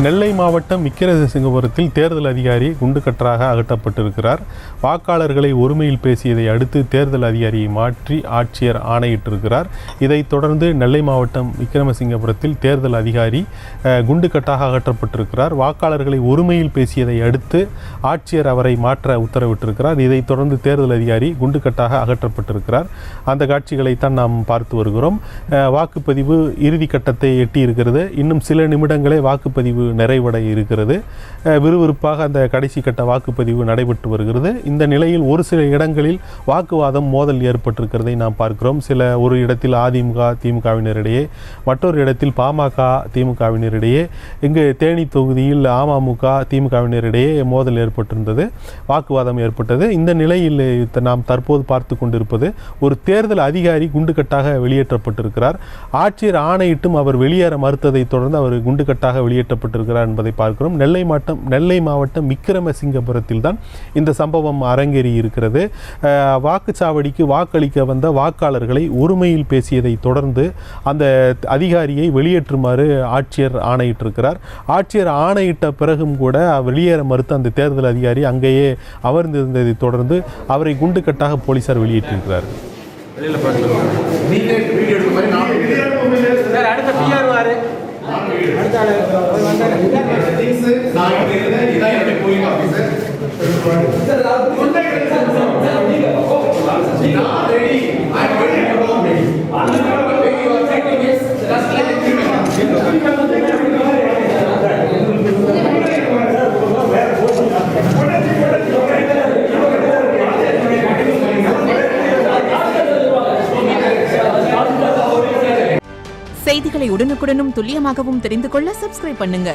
நெல்லை மாவட்டம் விக்கிரமசிங்கபுரத்தில் தேர்தல் அதிகாரி குண்டுக்கட்டாக அகற்றப்பட்டிருக்கிறார். வாக்காளர்களை ஒருமையில் பேசியதை அடுத்து தேர்தல் அதிகாரியை மாற்றி ஆட்சியர் ஆணையிட்டிருக்கிறார். இதைத் தொடர்ந்து நெல்லை மாவட்டம் விக்கிரமசிங்கபுரத்தில் தேர்தல் அதிகாரி குண்டுக்கட்டாக அகற்றப்பட்டிருக்கிறார். வாக்காளர்களை ஒருமையில் பேசியதை அடுத்து ஆட்சியர் அவரை மாற்ற உத்தரவிட்டிருக்கிறார். இதைத் தொடர்ந்து தேர்தல் அதிகாரி குண்டுக்கட்டாக அகற்றப்பட்டிருக்கிறார். அந்த காட்சிகளைத்தான் நாம் பார்த்து வருகிறோம். வாக்குப்பதிவு இறுதி கட்டத்தை எட்டியிருக்கிறது. இன்னும் சில நிமிடங்களே வாக்குப்பதிவு நிறைவடைய இருக்கிறது. விறுவிறுப்பாக அந்த கடைசி கட்ட வாக்குப்பதிவு நடைபெற்று வருகிறது. இந்த நிலையில் ஒரு சில இடங்களில் வாக்குவாதம் மோதல் ஏற்பட்டிருக்கிறதை நாம் பார்க்கிறோம். ஒரு இடத்தில் அதிமுக திமுகவினரிடையே, மற்றொரு இடத்தில் பாமக திமுகவினரிடையே, இங்கு தேனி தொகுதியில் அமமுக திமுகவினரிடையே மோதல் ஏற்பட்டிருந்தது, வாக்குவாதம் ஏற்பட்டது. இந்த நிலையில் நாம் தற்போது பார்த்து கொண்டிருப்பது ஒரு தேர்தல் அதிகாரி குண்டுக்கட்டாக வெளியேற்றப்பட்டிருக்கிறார். ஆட்சியர் ஆணையிட்டும் அவர் வெளியேற மறுத்ததை தொடர்ந்து அவர் குண்டுக்கட்டாக வெளியேற்றப்பட்டிருக்கிறார் என்பதை பார்க்கிறோம். நெல்லை மாவட்டம் விக்கிரமசிங்கபுரத்தில் தான் இந்த சம்பவம் அரங்கேறி இருக்கிறது. வாக்குச்சாவடிக்கு வாக்களிக்க வந்த வாக்காளர்களை ஒருமையில் பேசியதை தொடர்ந்து அந்த அதிகாரியை வெளியேற்றுமாறு ஆட்சியர் ஆணையிட்டிருக்கிறார். ஆட்சியர் ஆணையிட்ட பிறகும் கூட வெளியேற மறுத்த அந்த தேர்தல் அதிகாரி அங்கேயே அமர்ந்திருந்ததை தொடர்ந்து அவரை குண்டுக்கட்டாக போலீசார் வெளியேற்றிருக்கிறார். செய்திகளை உடனுக்குடனும் துல்லியமாகவும் தெரிந்து கொள்ள சப்ஸ்கிரைப் பண்ணுங்க.